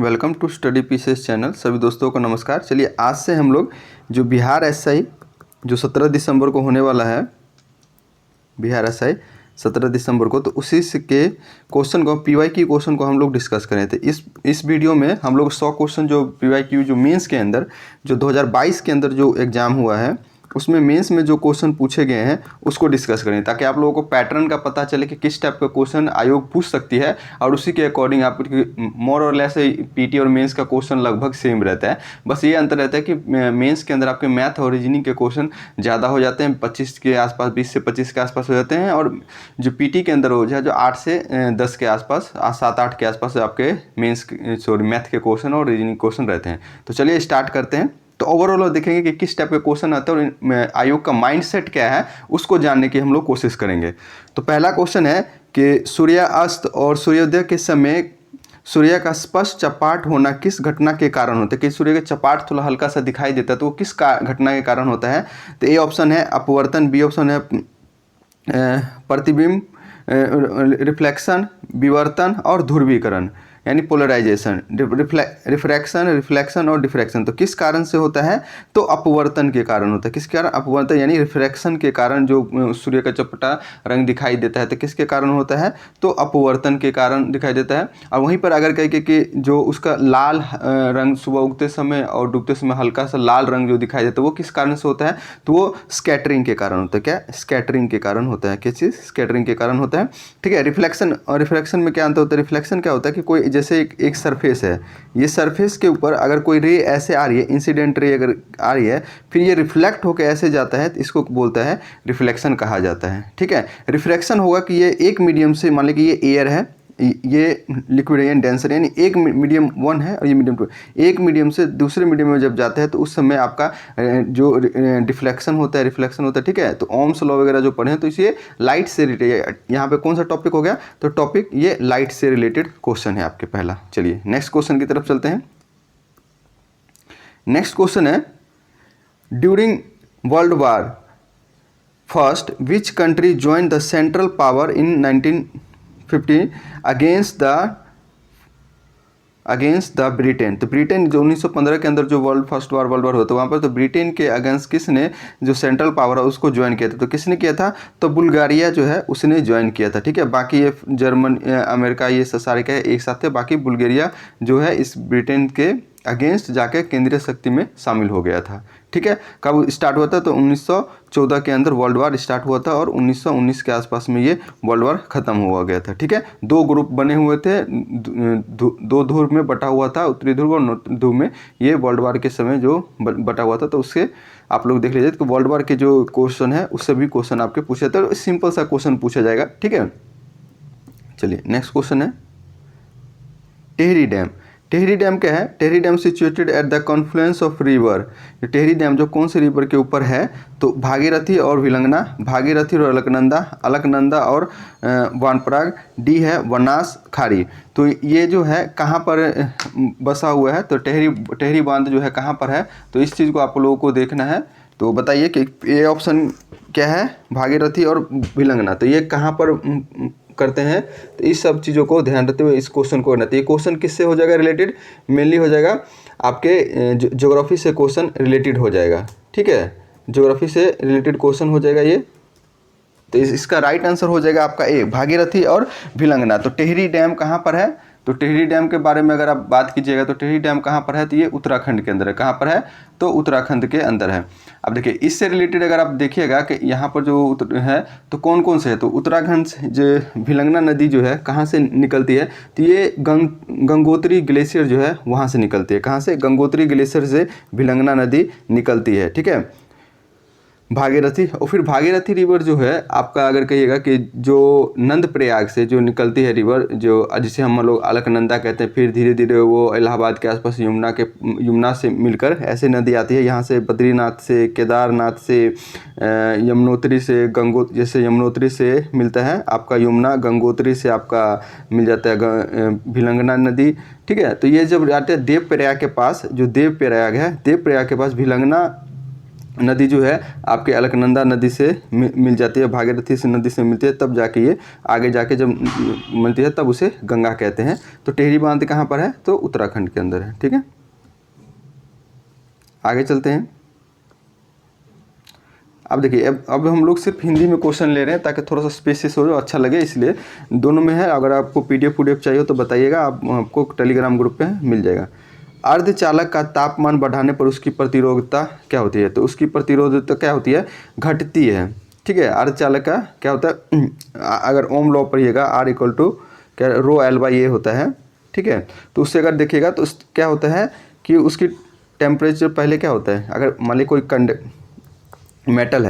Welcome to study pieces channel. सभी दोस्तों को नमस्कार। चलिए आज से हम लोग जो बिहार एसआई जो 17 दिसंबर को होने वाला है, बिहार एसआई 17 दिसंबर को, तो उसी से के क्वेश्चन को पीवाईक्यू क्वेश्चन को हम लोग डिस्कस करें थे। इस वीडियो में हम लोग 100 क्वेश्चन जो पीवाईक्यू जो मेंस के अंदर जो 2022 के अंदर जो एग्ज़ाम हुआ है उसमें मेंस में जो क्वेश्चन पूछे गए हैं उसको डिस्कस करें, ताकि आप लोगों को पैटर्न का पता चले कि किस टाइप का क्वेश्चन आयोग पूछ सकती है और उसी के अकॉर्डिंग आप मोर और लेस पीटी और मेंस का क्वेश्चन लगभग सेम रहता है। बस ये अंतर रहता है कि मेंस के अंदर आपके मैथ और रीजनिंग के क्वेश्चन ज़्यादा हो जाते हैं, 25 के आसपास, 20 से 25 के आसपास हो जाते हैं, और जो पीटी के अंदर हो जाए जो 8 से 10 के आसपास, 7-8 के आसपास आपके मैथ के क्वेश्चन और रीजनिंग क्वेश्चन रहते हैं। तो चलिए स्टार्ट करते हैं। तो ओवरऑल देखेंगे कि किस टाइप के क्वेश्चन आते हैं और आयोग का माइंडसेट क्या है उसको जानने की हम लोग कोशिश करेंगे। तो पहला क्वेश्चन है कि सूर्यास्त और सूर्योदय के समय सूर्य का स्पष्ट चपाट होना किस घटना के कारण होता है? कि सूर्य का चपाट थोड़ा हल्का सा दिखाई देता है तो वो किस घटना के कारण होता है? तो ए ऑप्शन है अपवर्तन, बी ऑप्शन है प्रतिबिंब, रिफ्लेक्शन, विवर्तन और ध्रुवीकरण यानी पोलराइजेशन, रिफ्रैक्शन और डिफ्रैक्शन। तो किस कारण से होता है? तो अपवर्तन के कारण होता है। किस कारण? अपवर्तन यानी रिफ्रैक्शन के कारण जो सूर्य का चपटा रंग दिखाई देता है, तो किसके कारण होता है? तो अपवर्तन के कारण दिखाई देता है। और वहीं पर अगर कहें कि जो उसका लाल रंग सुबह उगते समय और डूबते समय हल्का सा लाल रंग जो दिखाई देता है वो किस कारण से होता है? तो वो स्कैटरिंग के कारण होता है। क्या? स्कैटरिंग के कारण होता है। किस चीज़? स्कैटरिंग के कारण होता है। ठीक है। रिफ्लेक्शन और रिफ्लेक्शन में क्या अंतर होता है? रिफ्लेक्शन क्या होता है कि कोई जैसे एक सरफेस है, ये सरफेस के ऊपर अगर कोई रे ऐसे आ रही है, इंसिडेंट रे अगर आ रही है, फिर ये रिफ्लेक्ट होकर ऐसे जाता है, तो इसको बोलता है रिफ्लेक्शन कहा जाता है। ठीक है। रिफ्रैक्शन होगा कि ये एक मीडियम से, मान लीजिए ये एयर है, ये लिक्विड है, डेंसर, यानी एक मीडियम 1 है और ये मीडियम 2, एक मीडियम से दूसरे मीडियम में जब जाता है तो उस समय आपका जो डिफ्लेक्शन होता है, रिफ्लेक्शन होता है। ठीक है। तो ओम्स लॉ वगैरह जो पढ़े हैं तो इसे लाइट से रिलेटेड, यहाँ पे कौन सा टॉपिक हो गया? तो टॉपिक ये लाइट से रिलेटेड क्वेश्चन है आपके पहला। चलिए नेक्स्ट क्वेश्चन की तरफ चलते हैं। नेक्स्ट क्वेश्चन है during world war first which country join the central power in 1950 against the Britain? तो ब्रिटेन जो 1915 के अंदर जो फर्स्ट वर्ल्ड वार हुआ था वहाँ पर, तो ब्रिटेन के अगेंस्ट किसने जो सेंट्रल पावर है उसको ज्वाइन किया था? तो किसने किया था? तो बुल्गारिया जो है उसने ज्वाइन किया था। ठीक है। बाकी ये जर्मन, अमेरिका, ये सारे क्या एक साथ थे, बाकी बुल्गारिया जो है इस ब्रिटेन के अगेंस्ट जाके केंद्रीय शक्ति में शामिल हो गया था। ठीक है। कब स्टार्ट हुआ था? तो 1914 के अंदर वर्ल्ड वार स्टार्ट हुआ था और 1919 के आसपास में ये वर्ल्ड वार ख़त्म हुआ गया था। ठीक है। 2 ग्रुप बने हुए थे, 2 ध्रुव में बटा हुआ था, उत्तरी ध्रुव और ध्रुव में ये वर्ल्ड वार के समय जो बटा हुआ था। तो उससे आप लोग देख लीजिए कि वर्ल्ड वार के जो क्वेश्चन है उससे भी क्वेश्चन आपके पूछे थे, तो सिंपल सा क्वेश्चन पूछा जाएगा। ठीक है। चलिए नेक्स्ट क्वेश्चन है टिहरी डैम। टिहरी डैम क्या है? Tehri dam situated at the Confluence of river. Tehri dam जो कौन से रिवर के ऊपर है? तो भागीरथी और विलंगना, भागीरथी और अलकनंदा और वानपराग, डी है वनास खारी। तो ये जो है कहाँ पर बसा हुआ है? तो टिहरी बांध जो है कहाँ पर है? तो इस चीज़ को आप लोगों को देखना है। तो बताइए कि ये ऑप्शन क्या है? भागीरथी और विलंगना, तो ये कहाँ पर करते हैं? तो इस सब चीज़ों को ध्यान रखते हुए इस क्वेश्चन को करना। तो ये क्वेश्चन किससे हो जाएगा रिलेटेड? मेनली हो जाएगा आपके ज्योग्राफी से क्वेश्चन रिलेटेड हो जाएगा। ठीक है। ज्योग्राफी से रिलेटेड क्वेश्चन हो जाएगा ये। तो इसका राइट आंसर हो जाएगा आपका ए, भागीरथी और विलंगना। तो टिहरी डैम कहाँ पर है? तो टिहरी डैम के बारे में अगर आप बात कीजिएगा तो टिहरी डैम कहाँ पर है? तो ये उत्तराखंड के अंदर है। कहाँ पर है? तो उत्तराखंड के अंदर है। अब देखिए इससे रिलेटेड अगर आप देखिएगा कि यहाँ पर जो है तो कौन कौन से है? तो उत्तराखंड से जो विलंगना नदी जो है कहाँ से निकलती है? तो ये गंगोत्री ग्लेशियर जो है वहाँ से निकलती है। कहाँ से? गंगोत्री ग्लेशियर से विलंगना नदी निकलती है। ठीक है। भागीरथी, और फिर भागीरथी रिवर जो है आपका अगर कहिएगा कि जो नंद प्रयाग से जो निकलती है रिवर, जो जिसे हम लोग अलकनंदा कहते हैं, फिर धीरे धीरे वो इलाहाबाद के आसपास यमुना से मिलकर ऐसे नदी आती है। यहाँ से बद्रीनाथ से, केदारनाथ से, यमुनोत्री से, जैसे यमुनोत्री से मिलता है आपका यमुना, गंगोत्री से आपका मिल जाता है विलंगना नदी। ठीक है। तो ये जब आते हैं देवप्रयाग के पास, जो देवप्रयाग है, देवप्रयाग के पास विलंगना नदी जो है आपके अलकनंदा नदी से मिल जाती है, भागीरथी से नदी से मिलती है, तब जाके ये आगे जाके जब मिलती है तब उसे गंगा कहते हैं। तो टिहरी बांध कहाँ पर है? तो उत्तराखंड के अंदर है। ठीक है, आगे चलते हैं। अब देखिए, अब हम लोग सिर्फ हिंदी में क्वेश्चन ले रहे हैं ताकि थोड़ा सा स्पेसियस हो, अच्छा लगे, इसलिए दोनों में है। अगर आपको PDF चाहिए तो बताइएगा, आपको टेलीग्राम ग्रुप पे मिल जाएगा। अर्धचालक का तापमान बढ़ाने पर उसकी प्रतिरोधकता क्या होती है? तो उसकी प्रतिरोधकता क्या होती है? घटती है। ठीक है, अर्धचालक का क्या होता है? अगर ओम लॉ पढ़िएगा, R इक्वल टू क्या ρL/A होता है। ठीक है, तो उससे अगर देखिएगा तो क्या होता है कि उसकी टेम्परेचर पहले क्या होता है, अगर मान ली कोई मेटल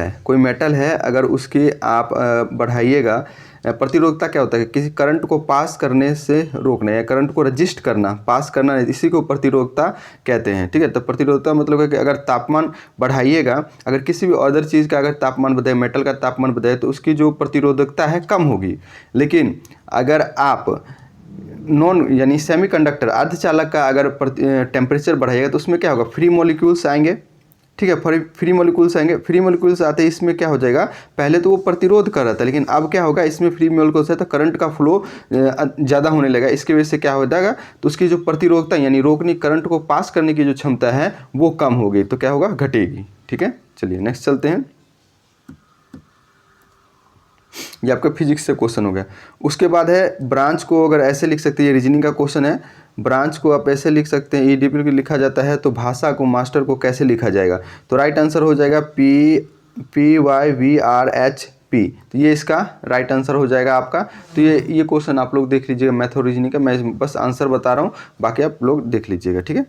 है, अगर उसकी आप बढ़ाइएगा, प्रतिरोधकता क्या होता है? किसी करंट को पास करने से रोकना या करंट को रजिस्ट करना, पास करना, इसी को प्रतिरोधकता कहते हैं। ठीक है, तो प्रतिरोधकता मतलब है कि अगर तापमान बढ़ाइएगा, अगर किसी भी अदर चीज़ का अगर तापमान बढ़ाए, मेटल का तापमान बढ़ाए, तो उसकी जो प्रतिरोधकता है कम होगी। लेकिन अगर आप नॉन यानी सेमीकंडक्टर अर्धचालक का अगर टेम्परेचर बढ़ाइएगा तो उसमें क्या होगा? फ्री मॉलिक्यूल्स आएंगे। ठीक है, फ्री मॉलिक्यूल्स आएंगे। फ्री मॉलिक्यूल्स आते ही इसमें क्या हो जाएगा? पहले तो वो प्रतिरोध कर रहा था, लेकिन अब क्या होगा? इसमें फ्री मॉलिक्यूल्स है तो करंट का फ्लो ज़्यादा होने लगा। इसकी वजह से क्या हो जाएगा? तो उसकी जो प्रतिरोधकता यानी रोकने, करंट को पास करने की जो क्षमता है वो कम होगी, तो क्या होगा? घटेगी। ठीक है, चलिए नेक्स्ट चलते हैं। ये आपका फिजिक्स से क्वेश्चन हो गया। उसके बाद है ब्रांच को अगर ऐसे लिख सकते हैं, ये रीजनिंग का क्वेश्चन है। ब्रांच को आप ऐसे लिख सकते हैं, EDP लिखा जाता है, तो भाषा को, मास्टर को कैसे लिखा जाएगा? तो राइट आंसर हो जाएगा PYVRHP। तो ये इसका राइट आंसर हो जाएगा आपका। तो ये क्वेश्चन आप लोग देख लीजिएगा, मैथ और रीजनिंग का। मैं बस आंसर बता रहा हूँ, बाकी आप लोग देख लीजिएगा। ठीक है,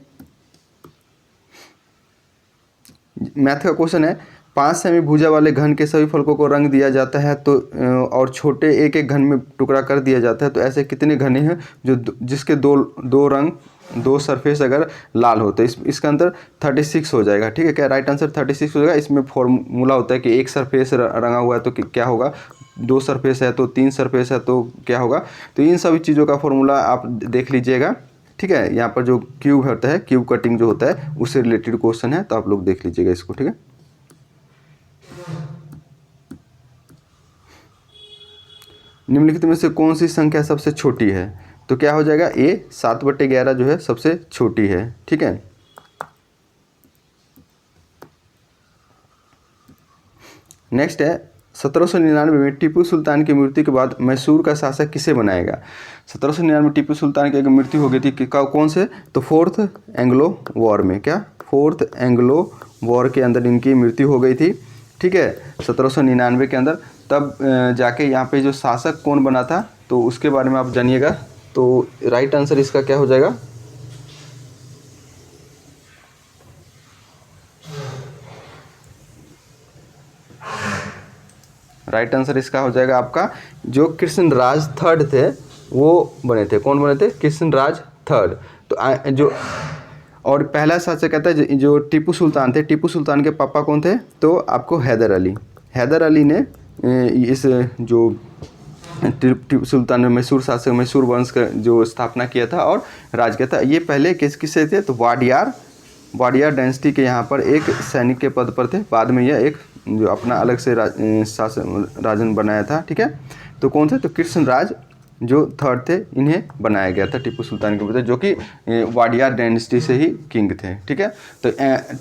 मैथ का क्वेश्चन है, 5 सेमी भुजा वाले घन के सभी फलकों को रंग दिया जाता है तो और छोटे एक एक घन में टुकड़ा कर दिया जाता है, तो ऐसे कितने घने हैं जिसके दो सरफेस अगर लाल हो? तो इसका आंसर 36 हो जाएगा। ठीक है, क्या राइट आंसर 36 हो जाएगा। इसमें फॉर्मूला होता है कि एक सरफेस रंगा हुआ है तो क्या होगा, 2 सरफेस है तो 3 सरफेस है तो क्या होगा। तो इन सभी चीज़ों का फॉर्मूला आप देख लीजिएगा। ठीक है, यहाँ पर जो क्यूब होता है, क्यूब कटिंग जो होता है, उससे रिलेटेड क्वेश्चन है, तो आप लोग देख लीजिएगा इसको। ठीक है, निम्नलिखित में से कौन सी संख्या सबसे छोटी है? तो क्या हो जाएगा? A 7/11 जो है सबसे छोटी है। ठीक है, नेक्स्ट है 1799 में टिप्पू सुल्तान की मृत्यु के बाद मैसूर का शासक किसे बनाएगा? 1799 में टिप्पू सुल्तान की मृत्यु हो गई थी कौन से? तो 4th एंग्लो वॉर में। क्या? 4th एंग्लो वॉर के अंदर इनकी मृत्यु हो गई थी। ठीक है, 1799 के अंदर। तब जाके यहाँ पे जो शासक कौन बना था तो उसके बारे में आप जानिएगा। तो राइट आंसर इसका क्या हो जाएगा? राइट आंसर इसका हो जाएगा आपका जो कृष्णराज थर्ड थे वो बने थे। कौन बने थे? कृष्णराज थर्ड। तो जो और पहला शासक कहता है जो टीपू सुल्तान थे, टीपू सुल्तान के पापा कौन थे? तो आपको हैदर अली। हैदर अली ने इस जो टीपू सुल्तान ने मैसूर शासक, मैसूर वंश का जो स्थापना किया था और राज किया था। ये पहले किससे थे? तो वाडियार डायनेस्टी के यहाँ पर एक सैनिक के पद पर थे। बाद में यह एक जो अपना अलग से राजन बनाया था। ठीक है, तो कौन थे? तो कृष्णराज जो थर्ड थे, इन्हें बनाया गया था टीपू सुल्तान के पुत्र, जो कि वाडियार डायनेस्टी से ही किंग थे। ठीक है, तो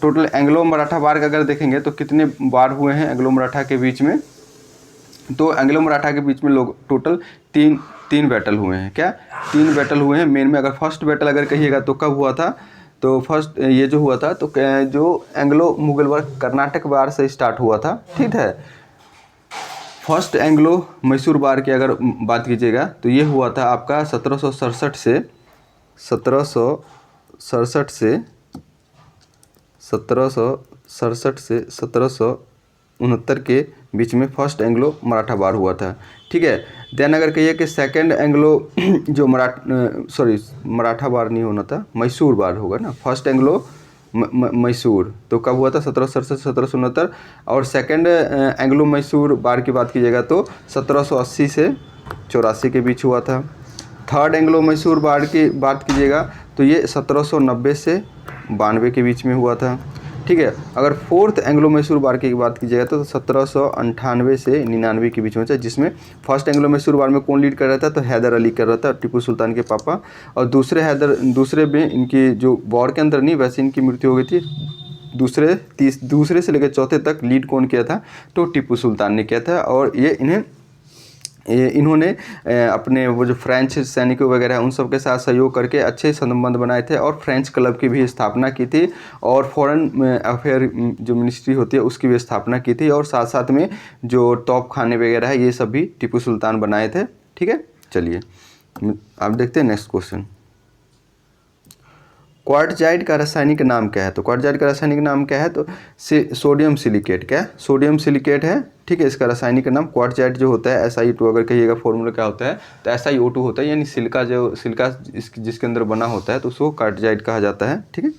टोटल एंग्लो मराठा वार का अगर देखेंगे तो कितने वार हुए हैं एंग्लो मराठा के बीच में? तो एंग्लो मराठा के बीच में लोग टोटल तीन बैटल हुए हैं। क्या? 3 बैटल हुए हैं मेन में। अगर फर्स्ट बैटल अगर कहिएगा तो कब हुआ था? तो फर्स्ट ये जो हुआ था तो जो एंग्लो मुगल वार कर्नाटक वार से स्टार्ट हुआ था। ठीक है, फर्स्ट एंग्लो मैसूर वार की अगर बात कीजिएगा तो ये हुआ था आपका 1767 से 1769 के बीच में फर्स्ट एंग्लो मराठा वार हुआ था। ठीक है, देन अगर कहिए कि सेकंड एंग्लो जो मराठा वार नहीं होना था, मैसूर वार होगा ना। फर्स्ट एंग्लो मैसूर तो कब हुआ था? 1767 1769। और सेकंड एंग्लो मैसूर वार की बात कीजिएगा तो 1780 से 84 के बीच हुआ था। थर्ड एंग्लो मैसूर वार की बात कीजिएगा तो ये 1790 से 92 के बीच में हुआ था। ठीक है। अगर फोर्थ एंग्लो मैसूर वार की बात की जाए तो 1798 से 99 के बीच में था, जिसमें फर्स्ट एंग्लो मैसूर वार में कौन लीड कर रहा था, तो हैदर अली कर रहा था, टीपू सुल्तान के पापा। और दूसरे में इनकी जो वॉर के अंदर नहीं, वैसे इनकी मृत्यु हो गई थी। दूसरे से लेकर चौथे तक लीड कौन किया था, तो टीपू सुल्तान ने किया था। और इन्होंने अपने वो जो फ्रेंच सैनिकों वगैरह उन सब के साथ सहयोग करके अच्छे संबंध बनाए थे और फ्रेंच क्लब की भी स्थापना की थी और फॉरेन अफेयर जो मिनिस्ट्री होती है उसकी भी स्थापना की थी। और साथ साथ में जो तोप खाने वगैरह है ये सब भी टीपू सुल्तान बनाए थे। ठीक है, चलिए अब देखते हैं नेक्स्ट क्वेश्चन। क्वार्टजाइट का रासायनिक नाम क्या है, तो क्वार्टजाइट का रासायनिक नाम क्या है, तो सोडियम सिलिकेट। क्या सोडियम सिलिकेट है, ठीक है। इसका रासायनिक नाम क्वार्टजाइट जो होता है SiO2, अगर कहिएगा फॉर्मूला क्या होता है तो SiO2 होता है, यानी सिलिका जिसके अंदर बना होता है तो उसको क्वार्टजाइट कहा जाता है। ठीक है,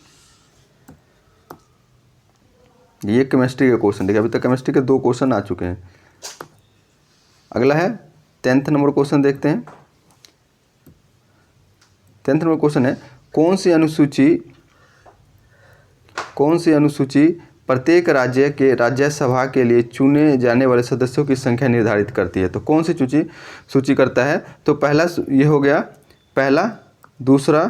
ये केमिस्ट्री का क्वेश्चन। देखिए अभी तक केमिस्ट्री के 2 क्वेश्चन आ चुके हैं। अगला है 10th नंबर क्वेश्चन, देखते हैं। 10th नंबर क्वेश्चन है, कौन सी अनुसूची प्रत्येक राज्य के राज्यसभा के लिए चुने जाने वाले सदस्यों की संख्या निर्धारित करती है। तो कौन सी सूची करता है, तो पहला ये हो गया, पहला, दूसरा,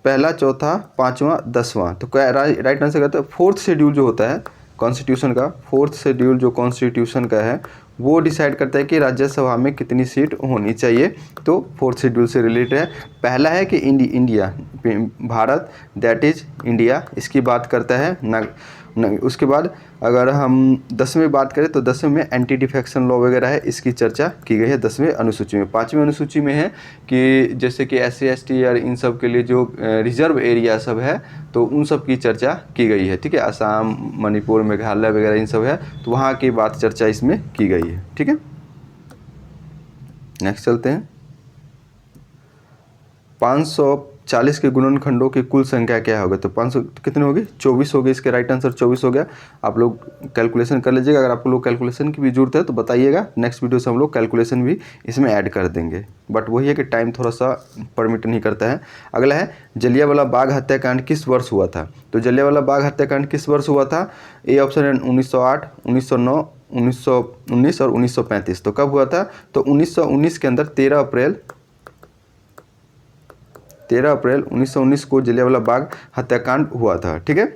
पहला, चौथा, पांचवा, 10वां। तो क्या राइट आंसर कहता है, फोर्थ शेड्यूल जो होता है कॉन्स्टिट्यूशन का, फोर्थ शेड्यूल जो कॉन्स्टिट्यूशन का है वो डिसाइड करता है कि राज्यसभा में कितनी सीट होनी चाहिए। तो फोर्थ शेड्यूल से रिलेटेड है। पहला है कि India, Bharat, that is India, इसकी बात करता है ना। उसके बाद अगर हम 10वें बात करें तो 10वें में एंटी डिफेक्शन लॉ वगैरह है, इसकी चर्चा की गई है 10वें अनुसूची में। 5वें अनुसूची में है कि जैसे कि SC ST और इन सब के लिए जो रिजर्व एरिया सब है तो उन सब की चर्चा की गई है। ठीक है, असम, मणिपुर, मेघालय वगैरह इन सब है तो वहाँ की बात चर्चा इसमें की गई है। ठीक है, नेक्स्ट चलते हैं। 540 के गुणनखंडों की कुल संख्या क्या होगा, तो 500 कितने होगी, 24 होगी। इसके राइट आंसर 24 हो गया। आप लोग कैलकुलेशन कर लीजिएगा। अगर आपको लोग कैलकुलेशन की भी जरूरत है तो बताइएगा, नेक्स्ट वीडियो से हम लोग कैलकुलेशन भी इसमें ऐड कर देंगे, बट वही है कि टाइम थोड़ा सा परमिट नहीं करता है। अगला है, जलियांवाला बाग हत्याकांड किस वर्ष हुआ था, तो जलियांवाला बाग हत्याकांड किस वर्ष हुआ था। ए ऑप्शन है 1908, 1909, 1919 और 1935। तो कब हुआ था, तो 1919 के अंदर 13 अप्रैल 1919 को जलियांवाला बाग हत्याकांड हुआ था। ठीक है,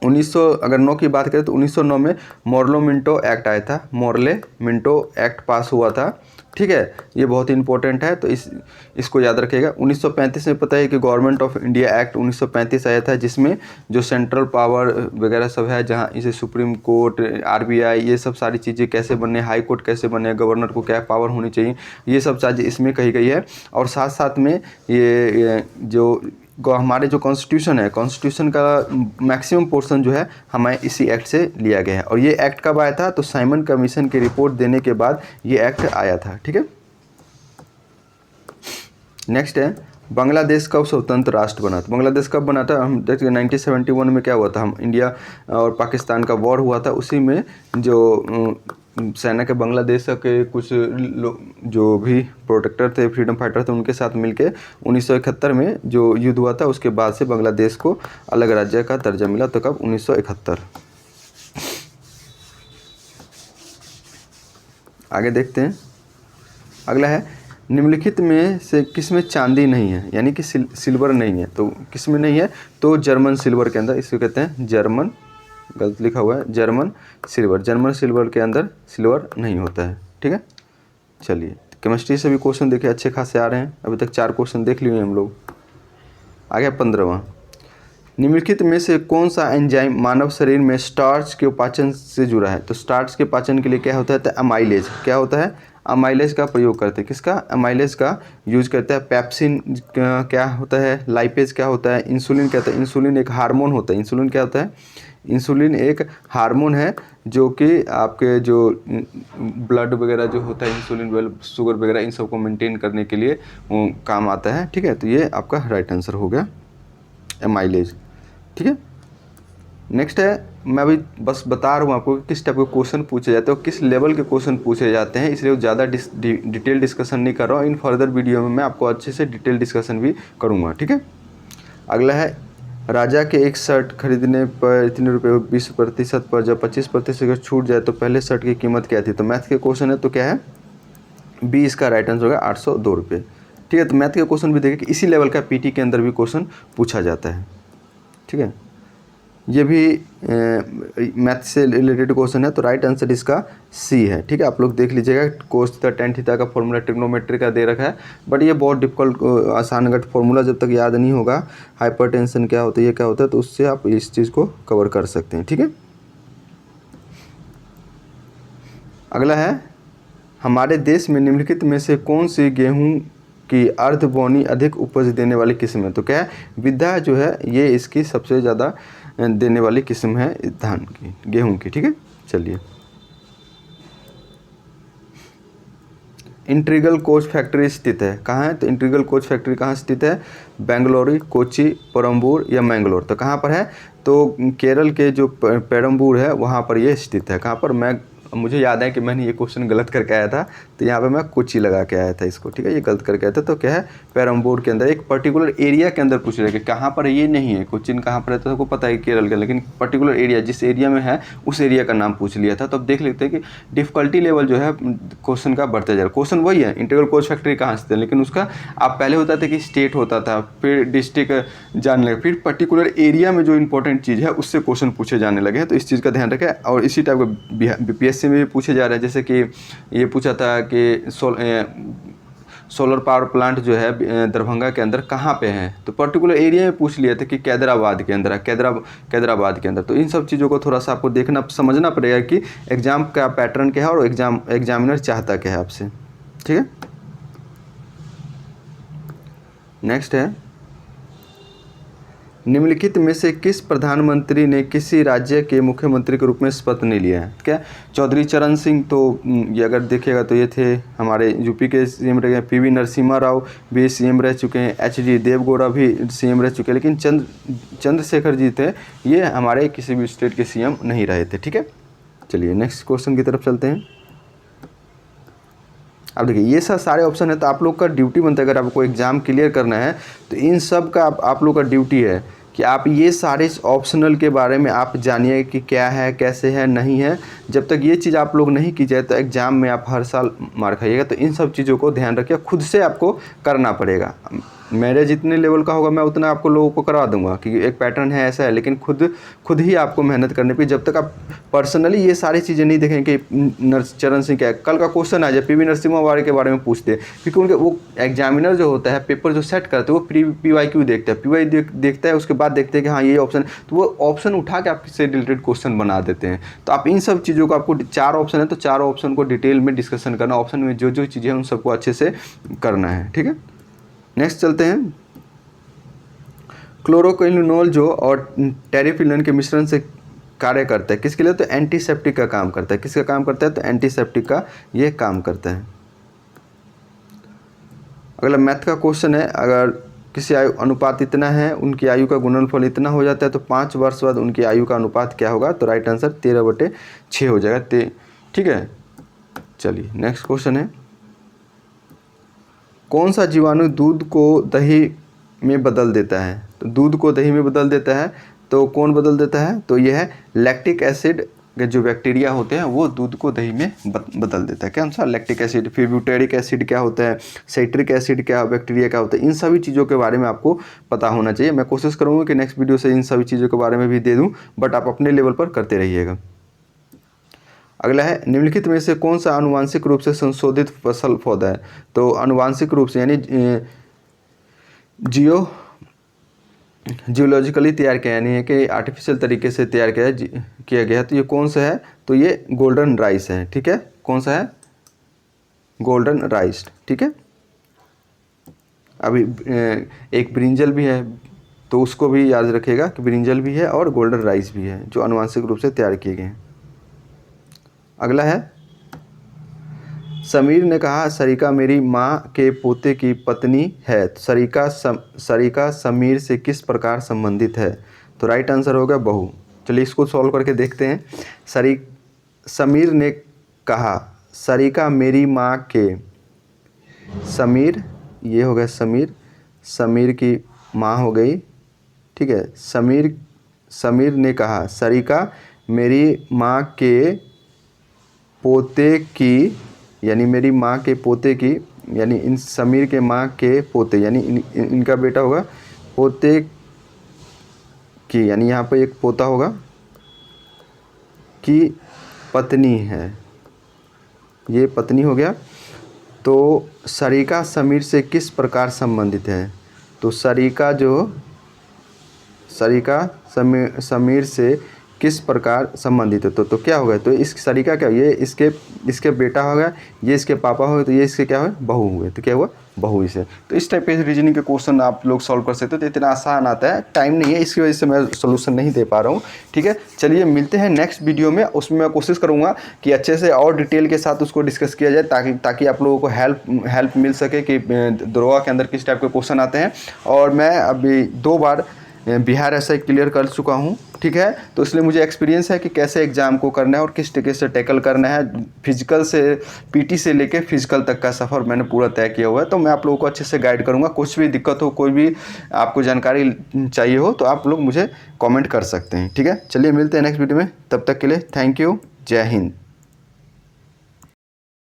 1900 अगर 9 की बात करें तो 1909 में मोर्ले मिंटो एक्ट आया था, मोर्ले मिंटो एक्ट पास हुआ था। ठीक है, ये बहुत इंपॉर्टेंट है तो इसको याद रखिएगा। 1935 में पता है कि गवर्नमेंट ऑफ इंडिया एक्ट 1935 आया था, जिसमें जो सेंट्रल पावर वगैरह सब है, जहाँ इसे सुप्रीम कोर्ट, RBI, ये सब सारी चीज़ें कैसे बने, हाई कोर्ट कैसे बने, गवर्नर को क्या पावर होनी चाहिए, ये सब चीज़ें इसमें कही गई है। और साथ साथ में ये जो हमारे जो कॉन्स्टिट्यूशन है, कॉन्स्टिट्यूशन का मैक्सिमम पोर्शन जो है हमें इसी एक्ट से लिया गया है। और ये एक्ट कब आया था, तो साइमन कमीशन की रिपोर्ट देने के बाद ये एक्ट आया था। ठीक है, नेक्स्ट है, बांग्लादेश कब स्वतंत्र राष्ट्र बना था। बांग्लादेश कब बना था, हम देखते हैं 1971 में क्या हुआ था, हम इंडिया और पाकिस्तान का वॉर हुआ था, उसी में जो सेना के बांग्लादेश के कुछ जो भी प्रोटेक्टर थे, फ्रीडम फाइटर थे, उनके साथ मिलके 1971 में जो युद्ध हुआ था उसके बाद से बांग्लादेश को अलग राज्य का दर्जा मिला। तो कब, 1971। आगे देखते हैं। अगला है, निम्नलिखित में से किस में चांदी नहीं है, यानी कि सिल्वर नहीं है, तो किस में नहीं है, तो जर्मन सिल्वर के अंदर, इसको कहते हैं जर्मन, गलत लिखा हुआ है, जर्मन सिल्वर। जर्मन सिल्वर के अंदर सिल्वर नहीं होता है। ठीक है, चलिए केमिस्ट्री से भी क्वेश्चन देखिए अच्छे खासे आ रहे हैं। अभी तक 4 क्वेश्चन देख लिए हम लोग। आगे 15वां, निम्नलिखित में से कौन सा एंजाइम मानव शरीर में स्टार्च के पाचन से जुड़ा है, तो स्टार्च के पाचन के लिए क्या होता है, तो अमाइलेज। क्या होता है, अमाइलेज का प्रयोग करते हैं। किसका, अमाइलेज का यूज करता है। पैप्सिन क्या होता है, लाइपेज क्या होता है, इंसुलिन क्या होता है। इंसुलिन एक हार्मोन होता है। इंसुलिन क्या होता है, इंसुलिन एक हार्मोन है जो कि आपके जो ब्लड वगैरह जो होता है, इंसुलिन, शुगर वगैरह, इन सबको मेंटेन करने के लिए काम आता है। ठीक है, तो ये आपका राइट आंसर हो गया, एमाइलेज। ठीक है, नेक्स्ट है, मैं अभी बस बता रहा हूँ आपको किस टाइप के क्वेश्चन पूछे जाते हैं और किस लेवल के क्वेश्चन पूछे जाते हैं, इसलिए ज़्यादा डिटेल डिस्कशन नहीं कर रहा हूँ। इन फर्दर वीडियो में मैं आपको अच्छे से डिटेल डिस्कशन भी करूँगा। ठीक है, अगला है राजा के एक शर्ट खरीदने पर इतने रुपये 20% पर जब 25% का छूट जाए तो पहले शर्ट की कीमत क्या थी। तो मैथ के क्वेश्चन है तो क्या है, बी इसका राइट आंसर होगा 802 रुपये। ठीक है, तो मैथ के क्वेश्चन भी देखिए कि इसी लेवल का पीटी के अंदर भी क्वेश्चन पूछा जाता है। ठीक है, ये भी मैथ से रिलेटेड क्वेश्चन है, तो राइट आंसर इसका सी है। ठीक है, आप लोग देख लीजिएगा, कोस थीटा टेन थीटा का फॉर्मूला ट्रिग्नोमेट्री का दे रखा है, बट ये बहुत डिफिकल्ट आसान घट फॉर्मूला जब तक याद नहीं होगा, हाइपरटेंशन क्या होता है, ये क्या होता है, तो उससे आप इस चीज़ को कवर कर सकते हैं। ठीक है, अगला है, हमारे देश में निम्नलिखित में से कौन सी गेहूं की अर्ध बोनी अधिक उपज देने वाली किस्म है। तो क्या है, विद्या जो है ये इसकी सबसे ज़्यादा देने वाली किस्म है धान की, गेहूं की। ठीक है, चलिए, इंटीग्रल कोच फैक्ट्री स्थित है कहाँ है। तो इंटीग्रल कोच फैक्ट्री कहाँ स्थित है, बेंगलुरु, कोची, परम्बूर या मैंगलोर। तो कहाँ पर है, तो केरल के जो पेरम्बूर है वहाँ पर ये स्थित है। कहाँ पर, मैं मुझे याद है कि मैंने ये क्वेश्चन गलत करके आया था, तो यहाँ पे मैं कोची लगा के आया था इसको। ठीक है, ये गलत करके आया था। तो क्या है, पेरम्बूर के अंदर एक पर्टिकुलर एरिया के अंदर पूछ रहे कि कहाँ पर, ये नहीं है कोचिन कहाँ पर है, तो सबको पता है केरल का, लेकिन पर्टिकुलर एरिया जिस एरिया में है उस एरिया का नाम पूछ लिया था। तो अब देख लेते हैं कि डिफिकल्टी लेवल जो है क्वेश्चन का बढ़ते जा रहा है। क्वेश्चन वही है, इंटीग्रल कोच फैक्ट्री कहाँ स्थित है, लेकिन उसका आप पहले होता था कि स्टेट होता था, फिर डिस्ट्रिक्ट जाने लगे, फिर पर्टिकुलर एरिया में जो इंपॉर्टेंट चीज़ है उससे क्वेश्चन पूछे जाने लगे हैं। तो इस चीज़ का ध्यान रखें। और इसी टाइप का बीपीएससी में भी पूछे जा रहे हैं, जैसे कि ये पूछा था कि सोलर पावर प्लांट जो है दरभंगा के अंदर कहाँ पे है, तो पर्टिकुलर एरिया में पूछ लिए थे कि कैदराबाद के अंदर है, कैदराबाद के अंदर। तो इन सब चीज़ों को थोड़ा सा आपको देखना समझना पड़ेगा कि एग्जाम का पैटर्न क्या है और एग्जामिनर चाहता क्या है आपसे। ठीक है, नेक्स्ट है, निम्नलिखित में से किस प्रधानमंत्री ने किसी राज्य के मुख्यमंत्री के रूप में शपथ नहीं लिया है। क्या, चौधरी चरण सिंह, तो ये अगर देखिएगा तो ये थे हमारे यूपी के सीएम रहे हैं, पीवी नरसिम्हा राव भी सीएम रह चुके हैं, एचडी देवगौड़ा भी सीएम रह चुके हैं, लेकिन चंद्रशेखर जी थे, ये हमारे किसी भी स्टेट के सीएम नहीं रहे थे। ठीक है, चलिए नेक्स्ट क्वेश्चन की तरफ चलते हैं। अब देखिए, ये सब सारे ऑप्शन है, तो आप लोग का ड्यूटी बनता है, अगर आपको एग्जाम क्लियर करना है तो इन सब का आप लोग का ड्यूटी है कि आप ये सारे ऑप्शनल के बारे में आप जानिए कि क्या है, कैसे है, नहीं है। जब तक ये चीज़ आप लोग नहीं की जाए तो एग्ज़ाम में आप हर साल मार खाइएगा। तो इन सब चीज़ों को ध्यान रखिए, खुद से आपको करना पड़ेगा। मेरे जितने लेवल का होगा मैं उतना आपको लोगों को करवा दूंगा कि एक पैटर्न है ऐसा है, लेकिन खुद ही आपको मेहनत करनी पड़ेगी। जब तक आप पर्सनली ये सारी चीज़ें नहीं देखेंगे कि चरण सिंह क्या है, कल का क्वेश्चन आ जाए पीवी नरसिम्हा वाले के बारे में पूछते हैं, क्योंकि उनके वो एग्जामिनर जो होता है पेपर जो सेट करते हैं वो PYQ देखता है, PY देखता है, उसके बाद देखते हैं कि हाँ ये ऑप्शन, तो वो ऑप्शन उठा के आपसे रिलेटेड क्वेश्चन बना देते हैं। तो आप इन सब चीज़ों को, आपको 4 ऑप्शन है तो 4 ऑप्शन को डिटेल में डिस्कशन करना, ऑप्शन में जो जो चीज़ें हैं उन सबको अच्छे से करना है। ठीक है, नेक्स्ट चलते हैं। क्लोरोक्विनोल जो और टेरिफिलन के मिश्रण से कार्य करता है, किसके लिए, तो एंटीसेप्टिक का काम करता है। किसका काम करता है, तो एंटीसेप्टिक का ये काम करता है। अगला मैथ का क्वेश्चन है, अगर किसी आयु अनुपात इतना है, उनकी आयु का गुणनफल इतना हो जाता है, तो 5 वर्ष बाद उनकी आयु का अनुपात क्या होगा। तो राइट आंसर 13/6 हो जाएगा। ठीक है, चलिए नेक्स्ट क्वेश्चन है, कौन सा जीवाणु दूध को दही में बदल देता है। तो दूध को दही में बदल देता है, तो कौन बदल देता है, तो यह है लैक्टिक एसिड के जो बैक्टीरिया होते हैं वो दूध को दही में बदल देता है। कौन सा, लैक्टिक एसिड। फिर ब्यूटेरिक एसिड क्या होता है, साइट्रिक एसिड क्या बैक्टीरिया क्या होता है, इन सभी चीज़ों के बारे में आपको पता होना चाहिए। मैं कोशिश करूँगा कि नेक्स्ट वीडियो से इन सभी चीज़ों के बारे में भी दे दूँ, बट आप अपने लेवल पर करते रहिएगा। अगला है, निम्नलिखित में से कौन सा आनुवांशिक रूप से संशोधित फसल पौधा है। तो आनुवांशिक रूप से यानी जियोलॉजिकली तैयार किया, यानी है कि आर्टिफिशियल तरीके से तैयार किया गया है, तो ये कौन सा है, तो ये गोल्डन राइस है। ठीक है, कौन सा है, गोल्डन राइस। ठीक है, अभी एक ब्रिंजल भी है, तो उसको भी याद रखिएगा कि ब्रिंजल भी है और गोल्डन राइस भी है जो आनुवांशिक रूप से तैयार किए गए हैं। अगला है, समीर ने कहा सरिका मेरी माँ के पोते की पत्नी है, तो सरिका समीर से किस प्रकार संबंधित है। तो राइट आंसर होगा बहू। चलिए इसको सॉल्व करके देखते हैं। समीर ने कहा सरिका मेरी माँ के, समीर ये हो गया समीर की माँ हो गई। ठीक है। समीर ने कहा सरिका मेरी माँ के पोते की, यानी मेरी माँ के पोते की, यानी इन समीर के माँ के पोते यानी इनका बेटा होगा, पोते की यानी यहाँ पे एक पोता होगा, की पत्नी है, ये पत्नी हो गया। तो सरिका समीर से किस प्रकार संबंधित है? तो सरिका समीर से किस प्रकार संबंधित है? तो क्या होगा? तो इस सरिका क्या, ये इसके बेटा होगा, ये इसके पापा हो गए, तो ये इसके क्या हुए? बहू हुए। तो क्या हुआ? बहू इसे। तो इस टाइप के रीजनिंग के क्वेश्चन आप लोग सॉल्व कर सकते हो। तो इतना आसान आता है, टाइम नहीं है, इसकी वजह से मैं सोल्यूशन नहीं दे पा रहा हूँ। ठीक है, चलिए मिलते हैं नेक्स्ट वीडियो में। उसमें मैं कोशिश करूँगा कि अच्छे से और डिटेल के साथ उसको डिस्कस किया जाए, ताकि आप लोगों को हेल्प मिल सके कि दरोगा के अंदर किस टाइप के क्वेश्चन आते हैं। और मैं अभी 2 बार बिहार एसआई क्लियर कर चुका हूँ। ठीक है, तो इसलिए मुझे एक्सपीरियंस है कि कैसे एग्ज़ाम को करना है और किस तरीके से टैकल करना है। फिजिकल से पीटी से लेके फिजिकल तक का सफ़र मैंने पूरा तय किया हुआ है। तो मैं आप लोगों को अच्छे से गाइड करूँगा। कुछ भी दिक्कत हो, कोई भी आपको जानकारी चाहिए हो, तो आप लोग मुझे कमेंट कर सकते हैं। ठीक है, चलिए मिलते हैं नेक्स्ट वीडियो में। तब तक के लिए थैंक यू, जय हिंद।